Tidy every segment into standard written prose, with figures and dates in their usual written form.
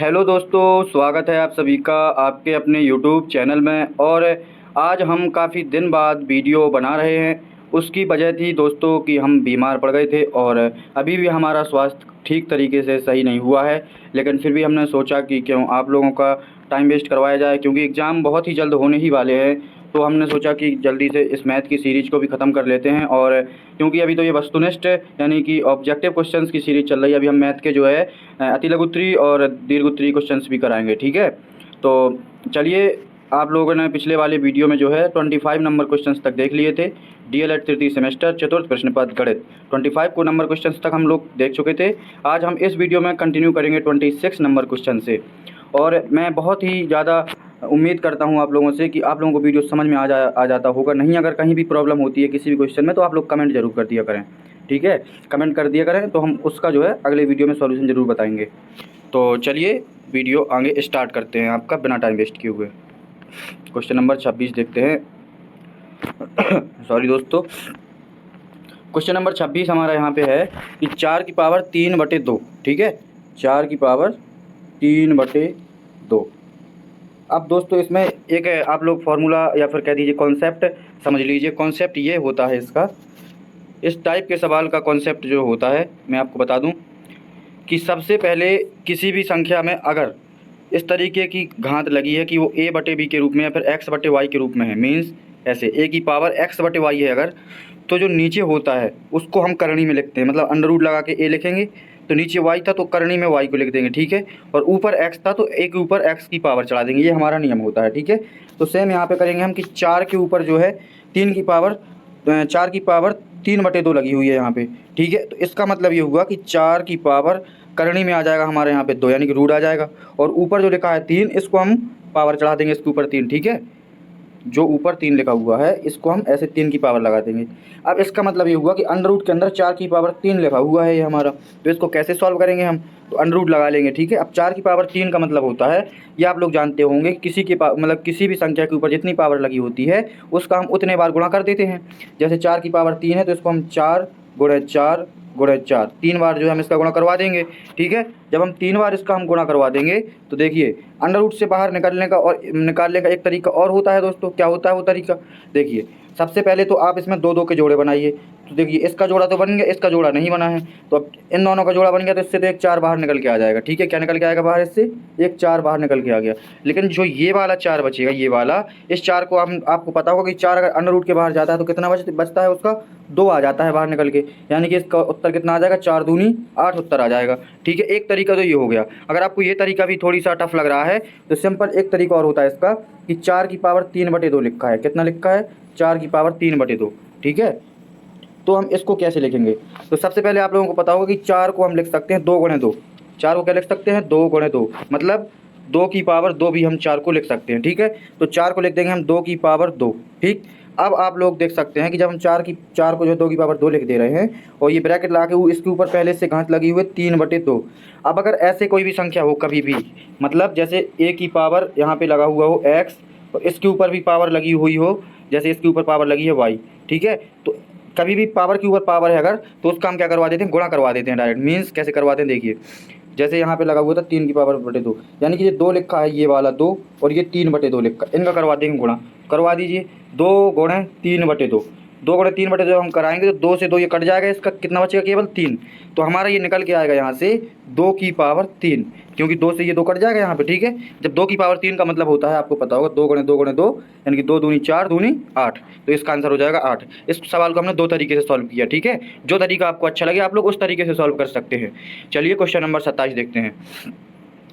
Hello दोस्तों, स्वागत है आप सभी का आपके अपने यूट्यूब चैनल में। और आज हम काफ़ी दिन बाद वीडियो बना रहे हैं। उसकी वजह थी दोस्तों कि हम बीमार पड़ गए थे और अभी भी हमारा स्वास्थ्य ठीक तरीके से सही नहीं हुआ है। लेकिन फिर भी हमने सोचा कि क्यों आप लोगों का टाइम वेस्ट करवाया जाए, क्योंकि एग्ज़ाम बहुत ही जल्द होने ही वाले हैं। तो हमने सोचा कि जल्दी से इस मैथ की सीरीज़ को भी ख़त्म कर लेते हैं। और क्योंकि अभी तो ये वस्तुनिष्ठ यानी कि ऑब्जेक्टिव क्वेश्चंस की सीरीज़ चल रही है, अभी हम मैथ के जो है अति लघु उत्तरीय और दीर्घ उत्तरीय क्वेश्चंस भी कराएंगे। ठीक है, तो चलिए, आप लोगों ने पिछले वाले वीडियो में जो है 25 नंबर क्वेश्चंस तक देख लिए थे। डीएलएड तृतीय सेमेस्टर चतुर्थ प्रश्न पत्र गणित 25 को नंबर क्वेश्चंस तक हम लोग देख चुके थे। आज हम इस वीडियो में कंटिन्यू करेंगे 26 नंबर क्वेश्चन से। और मैं बहुत ही ज़्यादा उम्मीद करता हूँ आप लोगों से कि आप लोगों को वीडियो समझ में आ जाता होगा। नहीं, अगर कहीं भी प्रॉब्लम होती है किसी भी क्वेश्चन में तो आप लोग कमेंट जरूर कर दिया करें। ठीक है, कमेंट कर दिया करें तो हम उसका जो है अगले वीडियो में सॉल्यूशन ज़रूर बताएंगे। तो चलिए वीडियो आगे स्टार्ट करते हैं आपका बिना टाइम वेस्ट किए हुए। क्वेश्चन नंबर 26 देखते हैं। सॉरी दोस्तों, क्वेश्चन नंबर 26 हमारा यहाँ पे है कि 4 की पावर 3/2। ठीक है, 4 की पावर 3/2। अब दोस्तों इसमें एक आप लोग फार्मूला या फिर कह दीजिए कॉन्सेप्ट समझ लीजिए। कॉन्सेप्ट ये होता है इसका, इस टाइप के सवाल का कॉन्सेप्ट जो होता है मैं आपको बता दूं कि सबसे पहले किसी भी संख्या में अगर इस तरीके की घात लगी है कि वो a/b के रूप में या फिर x/y के रूप में है, मीन्स ऐसे a की पावर x/y है अगर, तो जो नीचे होता है उसको हम करणी में लिखते हैं। मतलब अंडर रूट लगा के a लिखेंगे, तो नीचे y था तो करणी में y को लिख देंगे। ठीक है, और ऊपर x था तो a के ऊपर x की पावर चढ़ा देंगे। ये हमारा नियम होता है। ठीक है, तो सेम यहाँ पे करेंगे हम कि 4 के ऊपर जो है 3 की पावर 3/2 लगी हुई है यहाँ पे। ठीक है, तो इसका मतलब ये हुआ कि 4 की पावर करणी में आ जाएगा हमारे यहाँ पे 2, यानी कि रूट आ जाएगा। और ऊपर जो लिखा है 3, इसको हम पावर चढ़ा देंगे इसके ऊपर 3। ठीक है, जो ऊपर 3 लिखा हुआ है इसको हम ऐसे 3 की पावर लगा देंगे। अब इसका मतलब ये हुआ कि अंडर रूट के अंदर 4 की पावर 3 लिखा हुआ है ये हमारा, तो इसको कैसे सॉल्व करेंगे हम, तो अंडर रूट लगा लेंगे। ठीक है, अब 4 की पावर 3 का मतलब होता है, ये आप लोग जानते होंगे, किसी की मतलब किसी भी संख्या के ऊपर जितनी पावर लगी होती है उसका हम उतने बार गुणा कर देते हैं। जैसे 4 की पावर 3 है तो इसको हम 4 गुणे 4 गुणे 4 3 बार जो है हम इसका गुणा करवा देंगे। ठीक है, जब हम 3 बार इसका हम गुणा करवा देंगे तो देखिए अंडर रूट से बाहर निकलने का एक तरीका और होता है दोस्तों। क्या होता है वो तरीका, देखिए सबसे पहले तो आप इसमें 2 2 के जोड़े बनाइए। तो देखिए इसका जोड़ा तो बन गया, इसका जोड़ा नहीं बना है, तो अब इन दोनों का जोड़ा बन गया तो इससे तो एक 4 बाहर निकल के आ जाएगा। ठीक है, क्या निकल के आएगा बाहर, इससे एक 4 बाहर निकल के आ गया। लेकिन जो ये वाला 4 बचेगा, ये वाला, इस 4 को हम आपको पता होगा कि 4 अगर अंडर रूट के बाहर जाता है तो कितना बचता है उसका, 2 आ जाता है बाहर निकल के, यानी कि इसका उत्तर कितना आ जाएगा, 4 दूनी 8 उत्तर आ जाएगा। ठीक है, एक तरीका तो ये हो गया। अगर आपको ये तरीका भी थोड़ी सा टफ लग रहा है तो सिंपल एक तरीका और होता है इसका कि 4 की पावर 3/2 लिखा है। कितना लिखा है, 4 की पावर 3/2। ठीक है, तो हम इसको कैसे लिखेंगे, तो सबसे पहले आप लोगों को पता होगा कि 4 को हम लिख सकते हैं 2 गुणे 2। 4 को क्या लिख सकते हैं, 2 गुणे 2, मतलब 2 की पावर 2 भी हम 4 को लिख सकते हैं। ठीक है, तो 4 को लिख देंगे हम 2 की पावर 2। ठीक, अब आप लोग देख सकते हैं कि जब हम 4 को जो 2 की पावर 2 लिख दे रहे हैं और ये ब्रैकेट लगा के इसके ऊपर पहले से घात लगी हुई 3/2। अब अगर ऐसे कोई भी संख्या हो कभी भी, मतलब जैसे a की पावर यहाँ पे लगा हुआ हो x और इसके ऊपर भी पावर लगी हुई हो, जैसे इसके ऊपर पावर लगी है y। ठीक है, तो कभी भी पावर के ऊपर पावर है अगर, तो उसका हम क्या करवा देते हैं, गुणा करवा देते हैं डायरेक्ट। मीन्स कैसे करवाते हैं, देखिए जैसे यहाँ पे लगा हुआ था 3 की पावर बटे 2, यानी कि ये 2 लिखा है ये वाला 2 और ये 3/2 लिखा, इनका करवा देंगे गुणा। करवा दीजिए, 2 गुणे 3/2। 2 गुणे 3/2 हम कराएंगे तो 2 से 2 ये कट जाएगा, इसका कितना बचेगा, केवल 3। तो हमारा ये निकल के आएगा यहाँ से 2 की पावर 3, क्योंकि 2 से ये 2 कट जाएगा यहाँ पे। ठीक है, जब 2 की पावर 3 का मतलब होता है आपको पता होगा 2 गुणे 2 गुणे 2, यानी कि 2 दूनी 4 दूनी 8, तो इसका आंसर हो जाएगा 8। इस सवाल को हमने 2 तरीके से सॉल्व किया। ठीक है, जो तरीका आपको अच्छा लगे आप लोग उस तरीके से सॉल्व कर सकते हैं। चलिए क्वेश्चन नंबर 27 देखते हैं।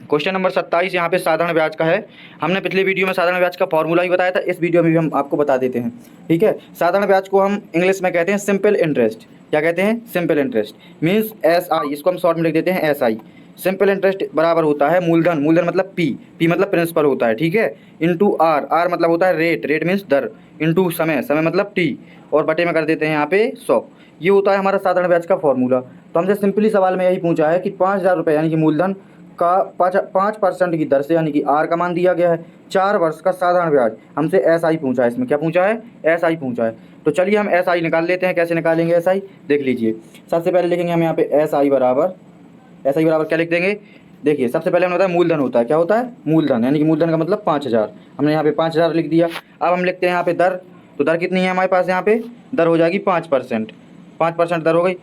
क्वेश्चन नंबर 27 यहाँ पे साधारण ब्याज का है। हमने पिछले वीडियो में साधारण ब्याज का फॉर्मूला ही बताया था, इस वीडियो में भी हम आपको बता देते हैं। ठीक है, साधारण ब्याज को हम इंग्लिश में कहते हैं सिंपल इंटरेस्ट। क्या कहते हैं, सिंपल इंटरेस्ट, मीन्स SI, इसको हम शॉर्ट में लिख देते हैं SI। सिंपल इंटरेस्ट बराबर होता है मूलधन, मूलधन मतलब P मतलब प्रिंसिपल होता है। ठीक है, इंटू R मतलब होता है रेट, रेट मीन्स दर, इंटू समय, समय मतलब T, और बटे में कर देते हैं यहाँ पे 100। ये होता है हमारा साधारण ब्याज का फॉर्मूला। तो हमसे सिंपली सवाल में यही पूछा है कि 5,000 रुपये यानी कि मूलधन का 5% की दर से, यानी कि R का मान दिया गया है, 4 वर्ष का साधारण ब्याज, हमसे SI पूछा है। इसमें क्या पूछा है, SI पूछा है। तो चलिए हम SI निकाल लेते हैं। कैसे निकालेंगे SI, देख लीजिए। सबसे पहले लिखेंगे हम यहाँ पे SI बराबर क्या लिख देंगे, देखिए सबसे पहले हमने बताया मूलधन होता है, क्या होता है मूलधन, यानी कि मूलधन का मतलब 5000, हमने यहाँ पे 5000 लिख दिया। अब हम लिखते हैं यहाँ पे दर, तो दर कितनी है हमारे पास, यहाँ पे दर हो जाएगी 5%, 5% दर हो गई।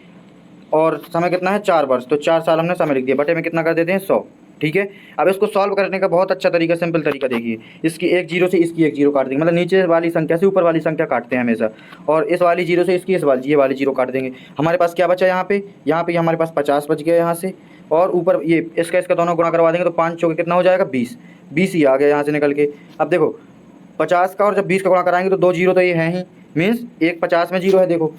और समय कितना है 4 वर्ष, तो 4 साल हमने समय लिख दिया, बटे में कितना कर देते हैं 100, ठीक है। अब इसको सॉल्व करने का बहुत अच्छा तरीका, सिंपल तरीका देखिए, इसकी एक जीरो से इसकी एक जीरो काट देंगे, मतलब नीचे वाली संख्या से ऊपर वाली संख्या काटते हैं हमेशा, और इस वाली जीरो से इसकी इस वाली ये वाली जीरो काट देंगे। हमारे पास क्या बचा यहाँ पे हमारे पास 50 बच गया यहाँ से, और ऊपर ये इसका दोनों गुणा करवा देंगे तो 5 चौके कितना हो जाएगा 20, 20 ही आ गया यहाँ से निकल के। अब देखो 50 का और जब 20 का गुणा कराएंगे तो 2 जीरो तो ये है ही, मीन्स एक 50 में जीरो है, देखो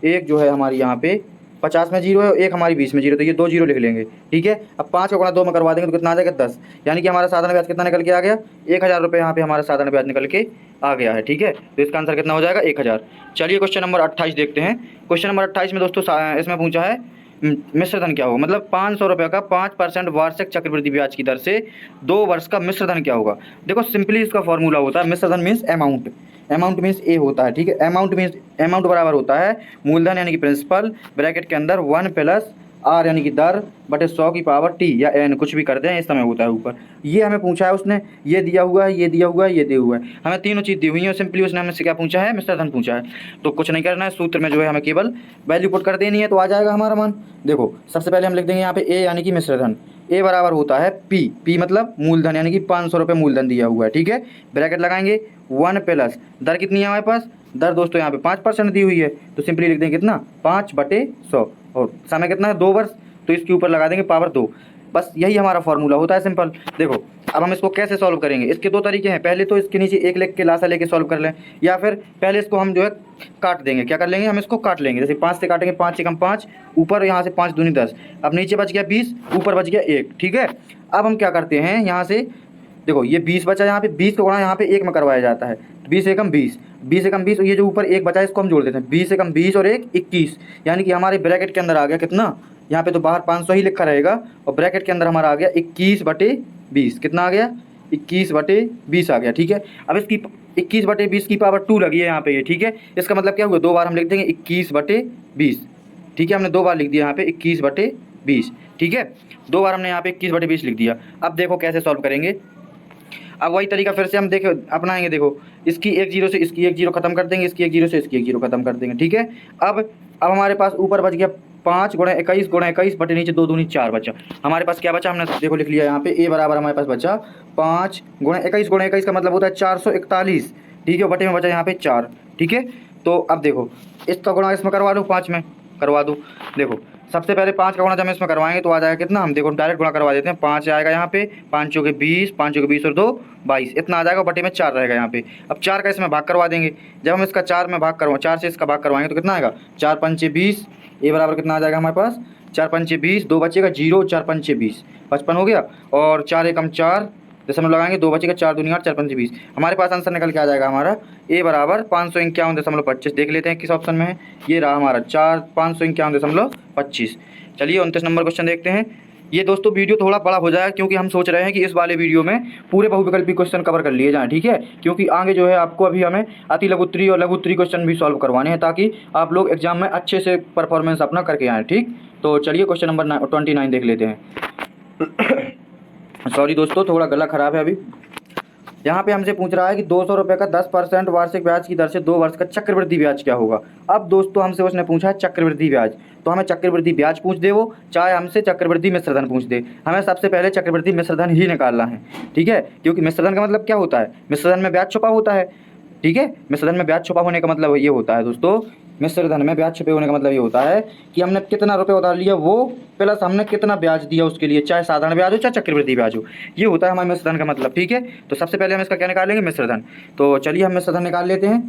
एक जो है हमारी यहाँ पे 50 में जीरो है, एक हमारी 20 में जीरो, तो ये 2 जीरो लिख लेंगे, ठीक है। अब 5 का गुणा 2 में करवा देंगे तो कितना आ जाएगा 10, यानी कि हमारा साधारण ब्याज कितना निकल के आ गया 1000 रुपये, यहाँ पे हमारा साधारण ब्याज निकल के आ गया है, ठीक है। तो इसका आंसर कितना हो जाएगा 1000। चलिए क्वेश्चन नंबर 28 देखते हैं। क्वेश्चन नंबर 28 में दोस्तों इसमें पूछा है मिश्र धन क्या होगा, मतलब 500 रुपये का 5% वार्षिक चक्रवृद्धि ब्याज की दर से 2 वर्ष का मिश्र धन क्या होगा। देखो सिंपली इसका फॉर्मूला होता है, मिश्र धन मीन्स अमाउंट, अमाउंट मीन्स ए होता है, ठीक है। अमाउंट मीन्स अमाउंट बराबर होता है मूलधन यानी कि प्रिंसिपल ब्रैकेट के अंदर 1 प्लस आर यानी कि दर बटे 100 की पावर टी या एन, कुछ भी कर दें इस समय होता है ऊपर। ये हमें पूछा है उसने, ये दिया हुआ है, ये दिया हुआ है, ये दिया हुआ है, हमें तीनों चीज़ दी हुई है। सिंपली उसने हमें से क्या पूछा है मिश्र धन पूछा है, तो कुछ नहीं करना है, सूत्र में जो है हमें केवल वैल्यू पुट कर देनी है तो आ जाएगा हमारा मान। देखो सबसे पहले हम लिख देंगे यहाँ पे ए यानी कि मिश्र धन, ए बराबर होता है पी, पी मतलब मूलधन यानी कि 500 रुपये मूलधन दिया हुआ है, ठीक है। ब्रैकेट लगाएंगे 1 प्लस दर कितनी है हमारे पास, दर दोस्तों यहाँ पे 5% दी हुई है, तो सिंपली लिख देंगे कितना 5/100, और समय कितना है 2 वर्ष, तो इसके ऊपर लगा देंगे पावर 2, बस यही हमारा फॉर्मूला होता है सिंपल। देखो अब हम इसको कैसे सॉल्व करेंगे, इसके 2 तरीके हैं, पहले तो इसके नीचे एक लिख के लासा लेके सॉल्व कर लें, या फिर पहले इसको हम जो है काट देंगे, क्या कर लेंगे हम इसको काट लेंगे, जैसे 5 से काटेंगे 5 से कम 5, ऊपर यहाँ से 5 दूनी 10, अब नीचे बच गया 20, ऊपर बच गया 1, ठीक है। अब हम क्या करते हैं यहाँ से, देखो ये 20 बचा, यहाँ पे 20 का गुणा यहाँ पे 1 में करवाया जाता है, 20 एकम 20, 20 एकम 20, और ये जो ऊपर 1 बचा है इसको हम जोड़ देते हैं, 20 एकम 20 और 1 21, यानी कि हमारे ब्रैकेट के अंदर आ गया कितना, यहाँ पे तो बाहर 500 ही लिखा रहेगा, और ब्रैकेट के अंदर हमारा आ गया 21/20, कितना आ गया 21/20 आ गया, ठीक है। अब इसकी 21/20 की पावर 2 लगी है यहाँ पे ये, ठीक है। इसका मतलब क्या हुआ, 2 बार हम लिख देंगे 21/20, ठीक है, हमने 2 बार लिख दिया यहाँ पे 21/20, ठीक है, 2 बार हमने यहाँ पे 21/20 लिख दिया। अब देखो कैसे सॉल्व करेंगे, अब वही तरीका फिर से हम देखो अपनाएंगे, देखो इसकी एक जीरो से इसकी एक जीरो खत्म कर देंगे, इसकी एक जीरो से इसकी एक जीरो खत्म कर देंगे, ठीक है। अब हमारे पास ऊपर बच गया 5 गुणा 21 बटे नीचे 2 दूनी 4 बचा, हमारे पास क्या बचा, हमने देखो लिख लिया यहाँ पे ए बराबर हमारे पास बचा 5 गुणा 21 का मतलब होता है 441, ठीक है, बटे में बचा यहाँ पे 4, ठीक है। तो अब देखो इसका गुणा इसमें करवा दो, 5 में करवा दो, देखो सबसे पहले 5 का गुणा जब हम इसमें करवाएंगे तो आ जाएगा कितना, हम देखो डायरेक्ट गुणा करवा देते हैं, 5 आएगा यहाँ पे, 5 चौके 20, 5 चौके 20 और 2 22, इतना आ जाएगा, बटे में 4 रहेगा यहाँ पे। अब 4 का इसमें भाग करवा देंगे, जब हम इसका 4 में भाग करवा 4 से इसका भाग करवाएंगे तो कितना आएगा 4 पंचे 20, ए बराबर कितना आ जाएगा हमारे पास 4 पंचे 20, 2 बचेगा 0, 4 पंचे 20 55 हो गया, और 4 एकम 4 दशमलव लगाएंगे, 2 बचेगा 4 दूनी 8, 4 पंचे 20, हमारे पास आंसर निकल के आ जाएगा हमारा ए बराबर 551.25, देख लेते हैं किस ऑप्शन में है, ये रहा हमारा 551.25। चलिए 29 नंबर क्वेश्चन देखते हैं। ये दोस्तों वीडियो थोड़ा बड़ा हो जाएगा क्योंकि हम सोच रहे हैं कि इस वाले वीडियो में पूरे बहुविकल्पी क्वेश्चन कवर कर लिए जाएं, ठीक है, क्योंकि आगे जो है आपको अभी हमें अति लघुत्तरी और लघुत्तरी क्वेश्चन भी सॉल्व करवाने हैं ताकि आप लोग एग्जाम में अच्छे से परफॉर्मेंस अपना करके आएँ, ठीक। तो चलिए क्वेश्चन नंबर 29 देख लेते हैं। सॉरी दोस्तों थोड़ा गला ख़राब है अभी। यहाँ पे हमसे पूछ रहा है कि 200 रुपये का 10% वार्षिक ब्याज की दर से 2 वर्ष का चक्रवृद्धि ब्याज क्या होगा। अब दोस्तों हमसे उसने पूछा है चक्रवृद्धि ब्याज, तो हमें चक्रवृद्धि ब्याज पूछ दे वो, चाहे हमसे चक्रवृद्धि मिश्रधन पूछ दे, हमें सबसे पहले चक्रवृद्धि मिश्रधन ही निकालना है, ठीक है, क्योंकि मिश्रधन का मतलब क्या होता है, मिश्रधन में ब्याज छुपा होता है, ठीक है। मिश्रधन में ब्याज छुपा होने का मतलब ये होता है दोस्तों, मिश्रधन में ब्याज छुपे होने का मतलब ये होता है कि हमने कितना रुपये उधार लिया वो प्लस हमने कितना ब्याज दिया उसके लिए, चाहे साधारण ब्याज हो चाहे चक्रवृद्धि ब्याज हो, ये होता है हमारे मिश्रधन का मतलब, ठीक है। तो सबसे पहले हम इसका क्या निकालेंगे, मिश्रधन। तो चलिए हम मिश्रधन निकाल लेते हैं।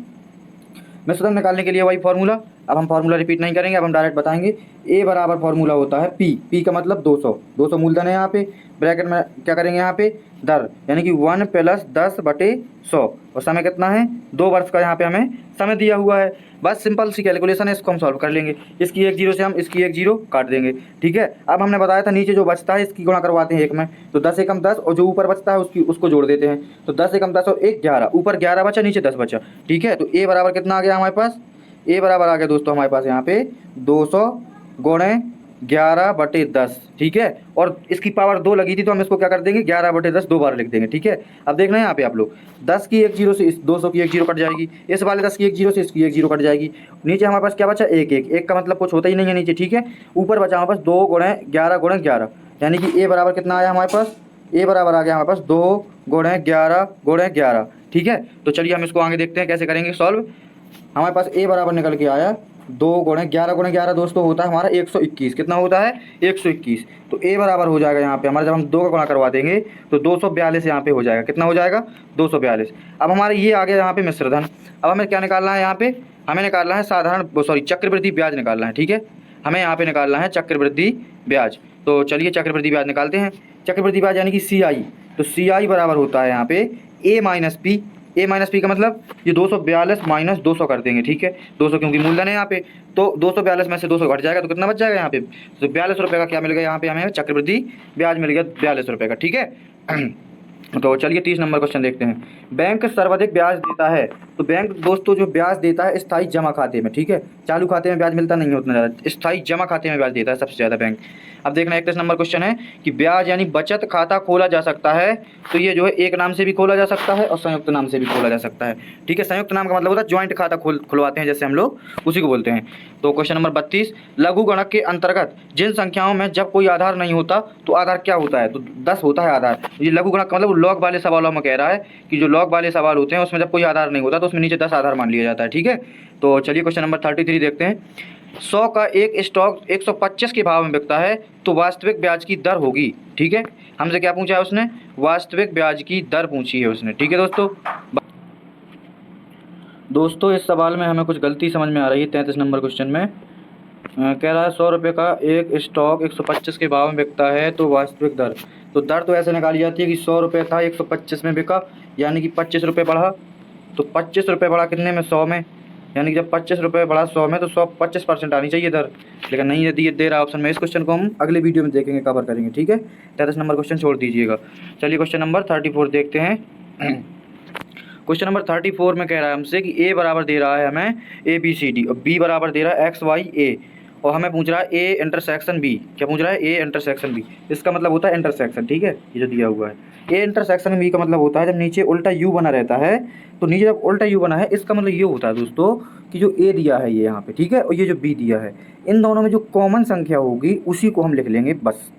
मिश्रधन निकालने के लिए वही फार्मूला, अब हम फार्मूला रिपीट नहीं करेंगे, अब हम डायरेक्ट बताएंगे। ए बराबर फार्मूला होता है पी, पी का मतलब 200 मूलधन है यहाँ पे, ब्रैकेट में क्या करेंगे यहाँ पे दर यानी कि 1 + 10/100, और समय कितना है 2 वर्ष का यहाँ पे हमें समय दिया हुआ है। बस सिंपल सी कैलकुलेशन है, इसको हम सॉल्व कर लेंगे, इसकी एक जीरो से हम इसकी एक जीरो काट देंगे, ठीक है। अब हमने बताया था नीचे जो बचता है इसकी गुणा करवाते हैं 1 में, तो 10 एकम 10, और जो ऊपर बचता है उसको जोड़ देते हैं, तो 10 एकम 10 और 1 11, ऊपर 11 बचा नीचे 10 बचा, ठीक है। तो ए बराबर कितना आ गया हमारे पास, ए बराबर आ गया दोस्तों हमारे पास यहाँ पे 200 गुणे 11/10, ठीक है। और इसकी पावर 2 लगी थी तो हम इसको क्या कर देंगे, 11/10 दो बार लिख देंगे, ठीक है। अब देखना है यहाँ पे आप लोग, 10 की एक जीरो से इस 200 की एक जीरो कट जाएगी, इस वाले 10 की एक जीरो से इसकी एक जीरो कट जाएगी। नीचे हमारे पास क्या बचा, एक एक, एक का मतलब कुछ होता ही नहीं है नीचे, ठीक है। ऊपर बचा हमारे पास 2 गुणे 11 यानी कि ए बराबर कितना आया हमारे पास, ए बराबर आ गया हमारे पास 2 गुणे 11, ठीक है। तो चलिए हम इसको आगे देखते हैं कैसे करेंगे सॉल्व। हमारे पास ए बराबर निकल के आया 2 गुणे 11 दोस्तों होता है हमारा 121, कितना होता है 121। तो ए बराबर हो जाएगा यहाँ पे हमारा, जब हम 2 का गुणा करवा देंगे तो 242 यहाँ पे हो जाएगा, कितना हो जाएगा 242। अब हमारे ये आ गया यहाँ पे मिश्रधन। अब हमें क्या निकालना है यहाँ पे, हमें निकालना है चक्रवृद्धि ब्याज निकालना है, ठीक है। हमें यहाँ पे निकालना है चक्रवृद्धि ब्याज। तो चलिए चक्रवृद्धि ब्याज निकालते हैं। चक्रवृद्धि ब्याज यानी कि CI, तो CI बराबर होता है यहाँ पे A माइनस पी का मतलब ये 242 माइनस 200 कर देंगे, ठीक है। 200 क्योंकि मूलधन है यहाँ पे, तो 242 में से 200 घट जाएगा तो कितना बच जाएगा यहाँ पे, तो 42 रुपये का क्या मिल गया यहाँ पे हमें, चक्रवृद्धि ब्याज मिल गया 42 रुपये का, ठीक है। तो चलिए 30 नंबर क्वेश्चन देखते हैं। बैंक सर्वाधिक ब्याज देता है, तो बैंक दोस्तों जो ब्याज देता है स्थायी जमा खाते में, ठीक है। चालू खाते में ब्याज मिलता नहीं है उतना ज़्यादा, स्थायी जमा खाते में ब्याज देता है सबसे ज़्यादा बैंक। अब देखना 31 नंबर क्वेश्चन है कि ब्याज यानी बचत खाता खोला जा सकता है, तो ये जो है एक नाम से भी खोला जा सकता है और संयुक्त नाम से भी खोला जा सकता है, ठीक है। संयुक्त नाम का मतलब होता है ज्वाइंट खाता खुलवाते हैं जैसे हम लोग, उसी को बोलते हैं। तो क्वेश्चन नंबर 32, लघु गणक के अंतर्गत जिन संख्याओं में जब कोई आधार नहीं होता तो आधार क्या होता है, तो 10 होता है आधार। ये लघु गणक का मतलब लॉग वाले सवालों में कह रहा है कि जो लॉग वाले सवाल होते हैं उसमें जब कोई आधार नहीं होता तो उसमें नीचे 10 आधार मान लिया जाता है, ठीक है। तो चलिए क्वेश्चन नंबर 33 देखते हैं। 100 का एक स्टॉक 125 के भाव में बिकता है तो वास्तविक ब्याज की दर होगी, ठीक है। हमसे क्या पूछा है उसने, वास्तविक ब्याज की दर पूछी है उसने, ठीक है दोस्तों इस सवाल में हमें कुछ गलती समझ में आ रही है। 33 नंबर क्वेश्चन में कह रहा है 100 रुपये का एक स्टॉक 125 के भाव में बिकता है तो वास्तविक दर, तो दर तो ऐसे निकाली जाती है कि 100 रुपये था 125 में बिका, यानी कि 25 रुपये बढ़ा, तो 25 रुपये बढ़ा कितने में, 100 में, यानी कि जब 25 रुपये बढ़ा 100 में तो 125% आनी चाहिए दर, लेकिन नहीं है दे रहा ऑप्शन में। इस क्वेश्चन को हम अगले वीडियो में देखेंगे, कवर करेंगे, ठीक है। 33 नंबर क्वेश्चन छोड़ दीजिएगा। चलिए क्वेश्चन नंबर 34 देखते हैं। क्वेश्चन नंबर 34 में कह रहा है हमसे कि ए बराबर दे रहा है हमें ABCD और बी बराबर दे रहा है XYA, और हमें पूछ रहा है ए इंटरसेक्शन बी, क्या पूछ रहा है ए इंटरसेक्शन बी, इसका मतलब होता है इंटरसेक्शन, ठीक है। ये जो दिया हुआ है ए इंटरसेक्शन बी का मतलब होता है जब नीचे उल्टा यू बना रहता है, तो नीचे जब उल्टा यू बना है इसका मतलब ये होता है दोस्तों कि जो ए दिया है ये यहाँ पे, ठीक है, और ये जो बी दिया है, इन दोनों में जो कॉमन संख्या होगी उसी को हम लिख लेंगे, बस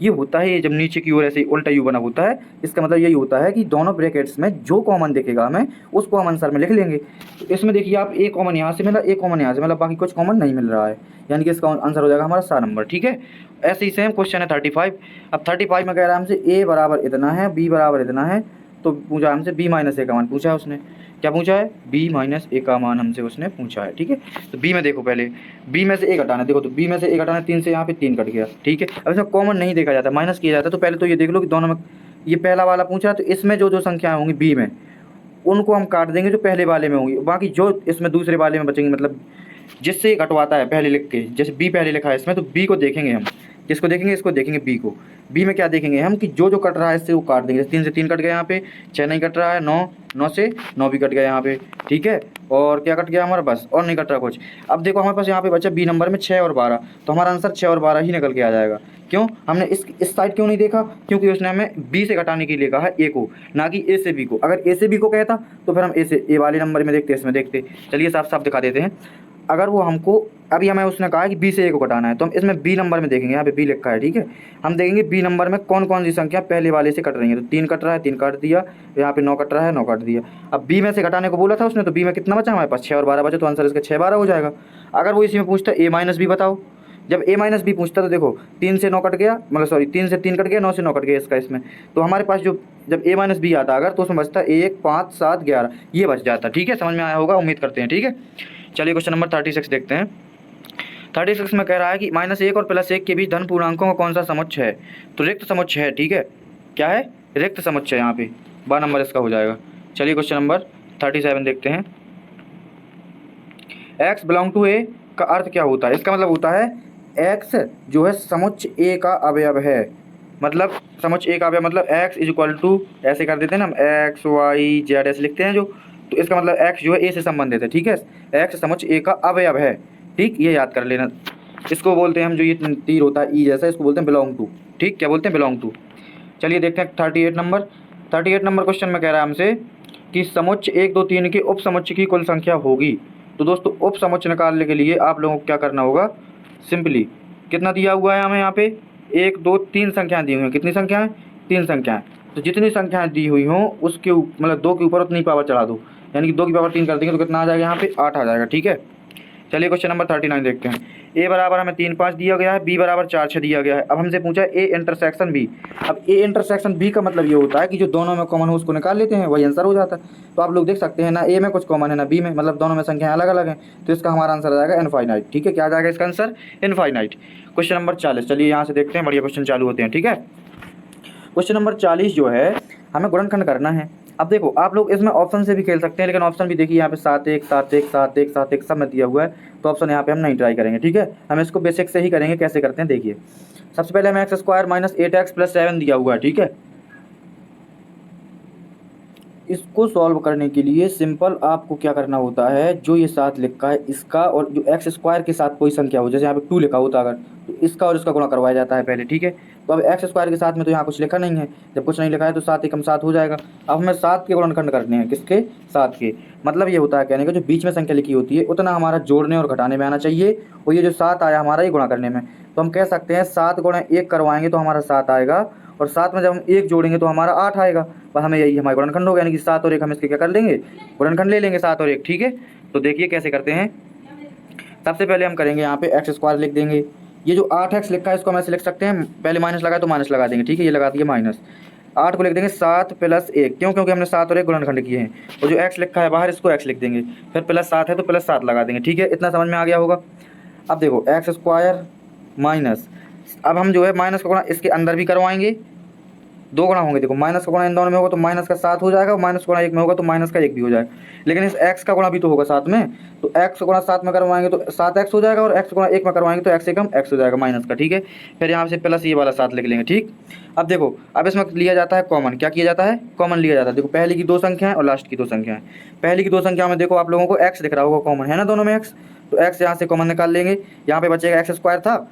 ये होता है। जब नीचे की ओर ऐसे उल्टा यू बना होता है इसका मतलब यही होता है कि दोनों ब्रैकेट्स में जो कॉमन दिखेगा हमें उसको हम आंसर में लिख लेंगे। तो इसमें देखिए आप ए कॉमन यहाँ से मिला, ए कॉमन यहाँ से मिला, बाकी कुछ कॉमन नहीं मिल रहा है, यानी कि इसका आंसर हो जाएगा हमारा 7 नंबर, ठीक है। ऐसे ही सेम क्वेश्चन है 35। अब 35 में कह रहा है हमसे ए बराबर इतना है, बी बराबर इतना है, तो पूछा हमसे बी माइनस ए का मान पूछा है उसने, क्या पूछा है, बी माइनस ए का मान हमसे उसने पूछा है, ठीक है। तो बी में देखो पहले बी में से ए घटाना, देखो तो बी में से ए घटाना 3 से यहाँ पे 3 कट गया, ठीक है। अब इसमें कॉमन नहीं देखा जाता, माइनस किया जाता, तो पहले तो ये देख लो कि दोनों में ये पहला वाला पूछा है तो इसमें जो जो संख्याएं होंगी बी में उनको हम काट देंगे जो पहले वाले में होंगी, बाकी जो इसमें दूसरे वाले में बचेंगे, मतलब जिससे घटवाता है पहले लिख के, जैसे बी पहले लिखा है इसमें तो बी को देखेंगे हम, किसको देखेंगे, इसको देखेंगे बी को। बी में क्या देखेंगे हम कि जो जो कट रहा है इससे वो काट देंगे, 3 से 3 कट गया यहाँ पे, 6 नहीं कट रहा है, 9 से 9 भी कट गया यहाँ पे, ठीक है। और क्या कट गया हमारा, बस और नहीं कट रहा कुछ। अब देखो हमारे पास यहाँ पे बचा बी नंबर में 6 और 12, तो हमारा आंसर 6 और 12 ही निकल के आ जाएगा। क्यों हमने इस साइड क्यों नहीं देखा, क्योंकि उसने हमें बी से घटाने के लिए कहा ए को, ना कि ए से बी को। अगर ए से बी को कहता तो फिर हम ए वाले नंबर में देखते, इसमें देखते। चलिए साफ साफ दिखा देते हैं। अगर वो हमको अभी हमें उसने कहा कि बी से ए को घटाना है तो हम इसमें बी नंबर में देखेंगे, यहाँ पे बी लिखा है, ठीक है। हम देखेंगे बी नंबर में कौन कौन सी संख्या पहले वाले से कट रही है, तो 3 कट रहा है 3 काट दिया, यहाँ पे 9 कट रहा है 9 काट दिया। अब बी में से घटाने को बोला था उसने, तो बी में कितना बचा हमारे पास, 6 और 12 बचे, तो आंसर इसका 6 12 हो जाएगा। अगर वो इसी में पूछता ए माइनस बी बताओ, जब ए माइनस बी पूछता तो देखो 3 से 9 कट गया, मतलब सॉरी 3 से 3 कट गया, 9 से 9 कट गया इसका, इसमें तो हमारे पास जो जब ए माइनस बी आता अगर तो उसमें बचता 1 5 7 11 ये बच जाता, ठीक है। समझ में आया होगा उम्मीद करते हैं, ठीक है। चलिए क्वेश्चन नंबर 36 देखते हैं। 36 में कह रहा है कि -1 और +1 के बीच धन पूर्णांकों का कौन सा समुच्चय है, तो रिक्त समुच्चय है, ठीक है। क्या है, रिक्त समुच्चय, यहाँ पे 12 नंबर इसका हो जाएगा। चलिए क्वेश्चन नंबर 37 देखते हैं। x बिलोंग टू ए का अर्थ क्या होता है, इसका मतलब होता है x जो है समुच्चय ए का अवयव है, मतलब समुच्चय ए का अवयव मतलब x इक्वल टू ऐसे कर देते हैं ना हम, x y z ऐसे लिखते हैं जो, तो इसका मतलब x जो है ए से संबंधित है, ठीक है। x समुच्चय ए का अवयव है, ठीक, ये याद कर लेना। इसको बोलते हैं हम, जो ये तीर होता है ई जैसा, इसको बोलते हैं बिलोंग टू। ठीक, क्या बोलते हैं? Belong to. चलिए देखते हैं 38 नंबर क्वेश्चन में कह रहा है हमसे कि समुच्च 1 2 3 के उप समुच्च की कुल संख्या होगी। तो दोस्तों उप समुच्च निकालने के लिए आप लोगों को क्या करना होगा, सिंपली कितना दिया हुआ है हमें यहाँ पे, 1 2 3 संख्याएं दी हुई हैं। कितनी संख्याएं? 3 संख्याएं। तो जितनी संख्याएं दी हुई हों उसके मतलब 2 के ऊपर उतनी पावर चढ़ा दो, यानी कि 2 की पावर 3 कर देंगे तो कितना आ जाएगा यहाँ पे, 8 आ जाएगा। ठीक है, चलिए क्वेश्चन नंबर 39 देखते हैं। ए बराबर हमें 3 5 दिया गया है, बी बराबर 4 6 दिया गया है। अब हमसे पूछा ए इंटरसेक्शन बी। अब ए इंटरसेक्शन बी का मतलब ये होता है कि जो दोनों में कॉमन हो उसको निकाल लेते हैं, वही आंसर हो जाता है। तो आप लोग देख सकते हैं ना, ए में कुछ कॉमन है ना बी में, मतलब दोनों में संख्याएं अलग अलग हैं, तो इसका हमारा आंसर आ जाएगा इनफाइनाइट। ठीक है, क्या आ जाएगा इसका आंसर? इनफाइनाइट। क्वेश्चन नंबर 40, चलिए यहाँ से देखते हैं, बढ़िया क्वेश्चन चालू होते हैं। ठीक है, क्वेश्चन नंबर 40 जो है हमें गुणनखंड करना है। अब देखो आप लोग इसमें ऑप्शन से भी खेल सकते हैं, लेकिन ऑप्शन भी देखिए यहाँ पे 7 1 7 1 7 1 7 1 सब में दिया हुआ है, तो ऑप्शन यहाँ पे हम नहीं ट्राई करेंगे। ठीक है, हम इसको बेसिक से ही करेंगे। कैसे करते हैं देखिए, सबसे पहले हमें x square minus 8x plus 7 दिया हुआ है। ठीक है, इसको सॉल्व करने के लिए सिंपल आपको क्या करना होता है, जो ये 7 लिखा है इसका और जो एक्स स्क्वायर के साथ कोई संख्या हो, जैसे यहाँ पे 2 लिखा होता अगर, तो इसका और इसका गुणा करवाया जाता है पहले। ठीक है, तो अब एक्स स्क्वायर के साथ में तो यहाँ कुछ लिखा नहीं है, जब कुछ नहीं लिखा है तो 7 एकम 7 हो जाएगा। अब हमें 7 के गुणनखंड करने हैं। किसके? 7 के। मतलब ये होता है कहने का, जो बीच में संख्या लिखी होती है उतना हमारा जोड़ने और घटाने में आना चाहिए, और ये जो 7 आया हमारा ये गुणा करने में। तो हम कह सकते हैं 7 गुणा 1 करवाएंगे तो हमारा 7 आएगा, और 7 में जब हम 1 जोड़ेंगे तो हमारा 8 आएगा। बस हमें यही हमारा गुणनखंड होगा, यानी कि 7 और 1 हम इसके क्या कर लेंगे, गुणनखंड ले लेंगे 7 और 1। ठीक है, तो देखिए कैसे करते हैं। सबसे पहले हम करेंगे यहाँ पे एक्स स्क्वायर लिख देंगे। ये जो 8x लिखा है इसको हम ऐसे लिख सकते हैं, पहले माइनस लगा तो माइनस लगा देंगे। ठीक है, ये लगा दिया माइनस, 8 को लिख देंगे 7 प्लस 1, क्यों? क्योंकि हमने 7 और 1 गुणनखंड किए हैं। और जो x लिखा है बाहर इसको x लिख देंगे, फिर प्लस 7 है तो प्लस 7 लगा देंगे। ठीक है, इतना समझ में आ गया होगा। अब देखो एक्स स्क्वायर माइनस, अब हम जो है माइनस का गुणा इसके अंदर भी करवाएंगे, 2 गुणा होंगे। देखो माइनस का गुणा इन दोनों में होगा तो माइनस का 7 हो जाएगा, और माइनस गुणा 1 में होगा तो माइनस का 1 भी हो जाएगा। लेकिन इस x का गुणा भी तो होगा साथ में, तो x गुणा 7 में करवाएंगे तो 7x हो जाएगा, और x गुणा 1 में करवाएंगे तो x एकम x हो जाएगा माइनस का। ठीक है, फिर यहाँ से प्लस ये वाला 7 लिख लेंगे। ठीक, अब देखो अब इसमें लिया जाता है कॉमन। क्या किया जाता है? कॉमन लिया जाता है। देखो पहले की 2 संख्याएं और लास्ट की 2 संख्याएं। पहले की 2 संख्या में देखो आप लोगों को x दिख रहा होगा, कॉमन है ना दोनों में x, तो x यहाँ से कॉमन निकाल लेंगे। यहाँ पे बचेगा एक्स स्क्वायर था,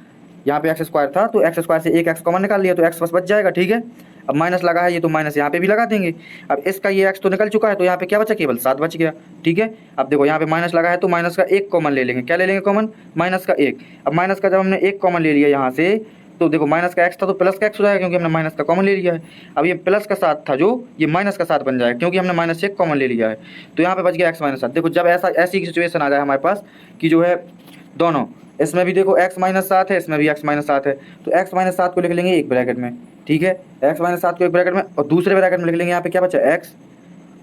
यहाँ पे एक्स स्क्वायर था, तो एक्स स्क्वायर से एक एक्स कॉमन निकाल लिया तो एक्स बस बच जाएगा। ठीक है, अब माइनस लगा है ये तो माइनस यहाँ पे भी लगा देंगे। अब इसका ये एक्स तो निकल चुका है, तो यहाँ पे क्या बचा? केवल 7 बच गया। ठीक है, अब देखो यहाँ पे माइनस लगा है तो माइनस का 1 कॉमन ले लेंगे। क्या ले लेंगे कॉमन? माइनस का 1। अब माइनस का जब हमने 1 कॉमन ले लिया यहाँ से, तो देखो माइनस का x था तो प्लस का x हो जाएगा, क्योंकि हमने माइनस का कॉमन ले लिया है। अब ये प्लस का 7 था जो, ये माइनस का 7 बन जाएगा, क्योंकि हमने माइनस से 1 कॉमन ले लिया है। तो यहाँ पे बच गया x माइनस 7। देखो जब ऐसी सिचुएशन आ जाए हमारे पास कि जो है दोनों, इसमें भी देखो x माइनस 7 है, इसमें भी x माइनस 7 है, तो x माइनस 7 को लिख लेंगे एक ब्रैकेट में। ठीक है, x माइनस 7 को एक ब्रैकेट में, और दूसरे ब्रैकेट में लिख लेंगे यहाँ पे क्या बचा? x,